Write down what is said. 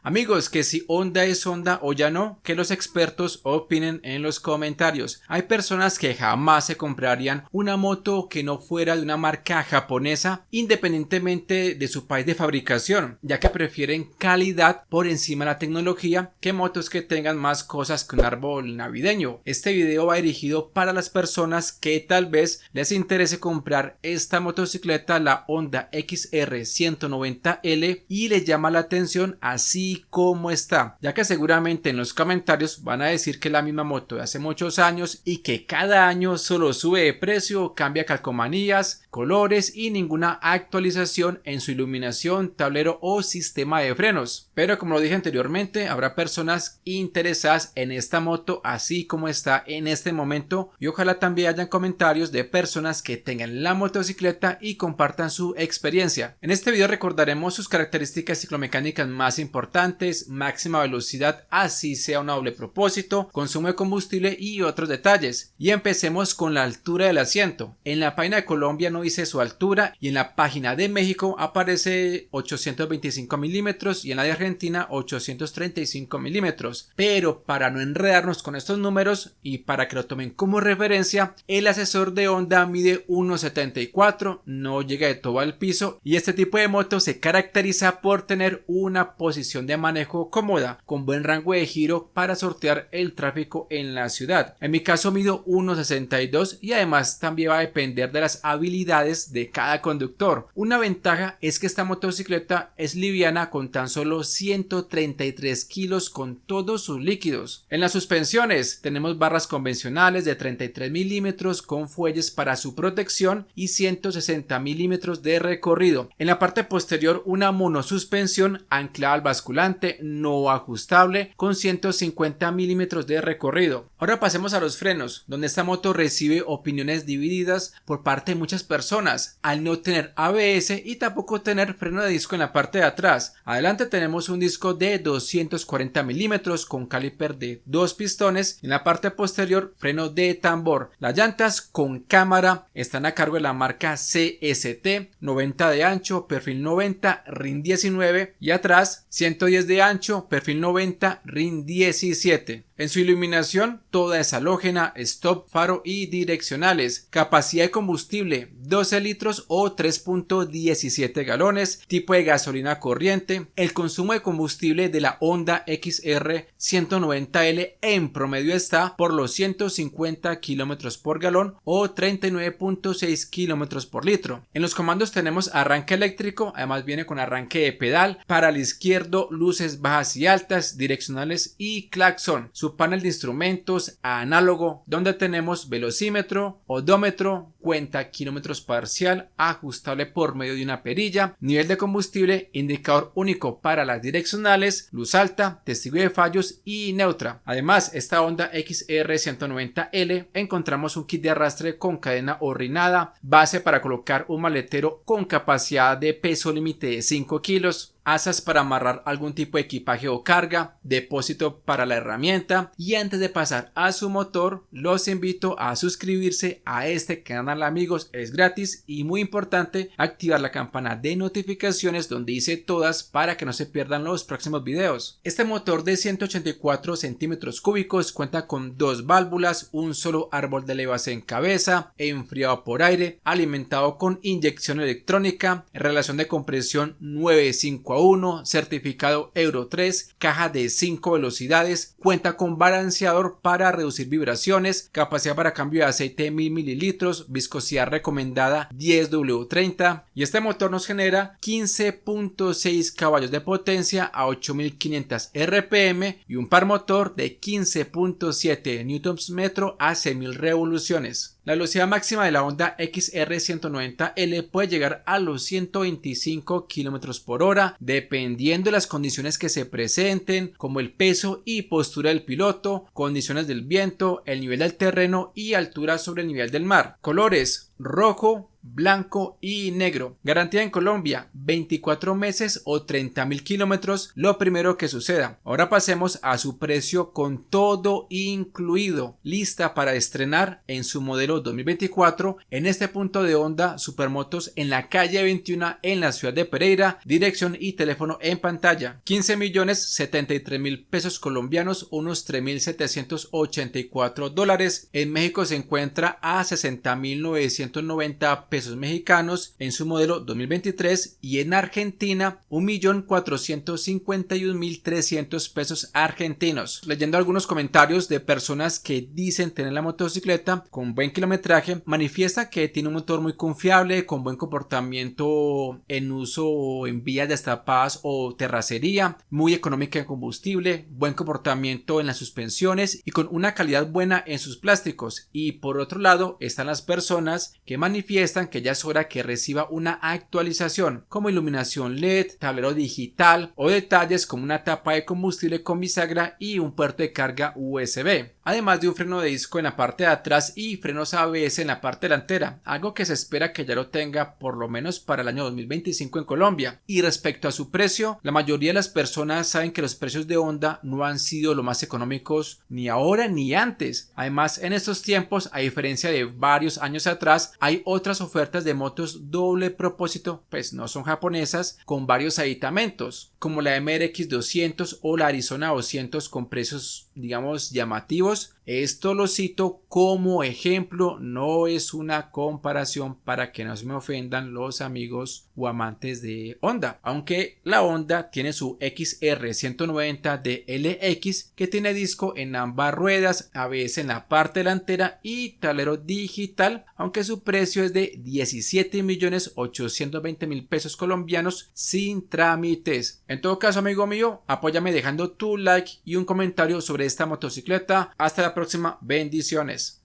Amigos, que si Honda es Honda o ya no, que los expertos opinen en los comentarios. Hay personas que jamás se comprarían una moto que no fuera de una marca japonesa, independientemente de su país de fabricación, ya que prefieren calidad por encima de la tecnología que motos que tengan más cosas que un árbol navideño. Este video va dirigido para las personas que tal vez les interese comprar esta motocicleta, la Honda XR 190L, y les llama la atención así como está, ya que seguramente en los comentarios van a decir que es la misma moto de hace muchos años y que cada año solo sube de precio, cambia calcomanías, colores y ninguna actualización en su iluminación, tablero o sistema de frenos. Pero como lo dije anteriormente, habrá personas interesadas en esta moto así como está en este momento, y ojalá también hayan comentarios de personas que tengan la motocicleta y compartan su experiencia. En este video recordaremos sus características ciclomecánicas más importantes, máxima velocidad así sea una doble propósito, consumo de combustible y otros detalles. Y empecemos con la altura del asiento. En la página de Colombia no dice su altura y en la página de México aparece 825 milímetros y en la de Argentina 835 milímetros. Pero para no enredarnos con estos números y para que lo tomen como referencia, el asesor de Honda mide 1,74, no llega de todo al piso, y este tipo de moto se caracteriza por tener una posición de manejo cómoda, con buen rango de giro para sortear el tráfico en la ciudad. En mi caso mido 1,62 y además también va a depender de las habilidades de cada conductor. Una ventaja es que esta motocicleta es liviana con tan solo 133 kilos con todos sus líquidos. En las suspensiones tenemos barras convencionales de 33 milímetros con fuelles para su protección y 160 milímetros de recorrido. En la parte posterior una monosuspensión anclada al basculante no ajustable con 150 milímetros de recorrido. Ahora pasemos a los frenos, donde esta moto recibe opiniones divididas por parte de muchas personas al no tener ABS y tampoco tener freno de disco en la parte de atrás. Adelante tenemos un disco de 240 milímetros con caliper de 2 pistones. En la parte posterior freno de tambor. Las llantas con cámara están a cargo de la marca CST, 90 de ancho, perfil 90, RIN 19, y atrás 110 de ancho, perfil 90, RIN 17. En su iluminación toda es halógena, stop, faro y direccionales. Capacidad de combustible 12 litros o 3.17 galones. Tipo de gasolina corriente. El consumo de combustible de la Honda XR 190L en promedio está por los 150 kilómetros por galón o 39.6 kilómetros por litro. En los comandos tenemos arranque eléctrico, además viene con arranque de pedal, para el izquierdo luces bajas y altas, direccionales y claxon. Su panel de instrumentos análogo, donde tenemos velocímetro, odómetro, cuenta kilómetros parcial ajustable por medio de una perilla, nivel de combustible, indicador único para las direccionales, luz alta, testigo de fallos y neutra. Además, esta Honda XR 190L encontramos un kit de arrastre con cadena horrinada, base para colocar un maletero con capacidad de peso límite de 5 kilos, asas para amarrar algún tipo de equipaje o carga, depósito para la herramienta. Y antes de pasar a su motor, los invito a suscribirse a este canal, amigos, es gratis, y muy importante activar la campana de notificaciones donde dice todas para que no se pierdan los próximos videos. Este motor de 184 centímetros cúbicos cuenta con dos válvulas, un solo árbol de levas en cabeza, enfriado por aire, alimentado con inyección electrónica, relación de compresión 9:5:1, certificado Euro 3, caja de 5 velocidades, cuenta con balanceador para reducir vibraciones, capacidad para cambio de aceite de 1000 mililitros, viscosidad recomendada 10W30, y este motor nos genera 15.6 caballos de potencia a 8500 RPM y un par motor de 15.7 Nm a 6000 revoluciones. La velocidad máxima de la Honda XR 190L puede llegar a los 125 km por hora, dependiendo de las condiciones que se presenten, como el peso y postura del piloto, condiciones del viento, el nivel del terreno y altura sobre el nivel del mar. Colores: rojo, blanco y negro. Garantía en Colombia 24 meses o 30.000 kilómetros, lo primero que suceda. Ahora pasemos a su precio con todo incluido, lista para estrenar en su modelo 2024 en este punto de Honda Supermotos en la calle 21 en la ciudad de Pereira. Dirección y teléfono en pantalla. 15.073.000 pesos colombianos, unos $3.784. En México se encuentra a 60.990 pesos mexicanos en su modelo 2023 y en Argentina 1.451.300 pesos argentinos. Leyendo algunos comentarios de personas que dicen tener la motocicleta con buen kilometraje, manifiesta que tiene un motor muy confiable, con buen comportamiento en uso en vías destapadas o terracería, muy económica en combustible, buen comportamiento en las suspensiones y con una calidad buena en sus plásticos. Y por otro lado están las personas que manifiestan que ya es hora que reciba una actualización como iluminación LED, tablero digital o detalles como una tapa de combustible con bisagra y un puerto de carga USB, además de un freno de disco en la parte de atrás y frenos ABS en la parte delantera, algo que se espera que ya lo tenga por lo menos para el año 2025 en Colombia. Y respecto a su precio, la mayoría de las personas saben que los precios de Honda no han sido los más económicos ni ahora ni antes. Además, en estos tiempos, a diferencia de varios años atrás, hay otras ofertas de motos doble propósito, pues no son japonesas, con varios aditamentos, como la MRX 200 o la Arizona 200 con precios, digamos, llamativos. Esto lo cito como ejemplo, no es una comparación para que no se me ofendan los amigos o amantes de Honda, aunque la Honda tiene su XR 190 de LX que tiene disco en ambas ruedas, ABS en la parte delantera y tablero digital, aunque su precio es de 17.820.000 pesos colombianos sin trámites. En todo caso, amigo mío, apóyame dejando tu like y un comentario sobre esta motocicleta. Hasta la próxima, bendiciones.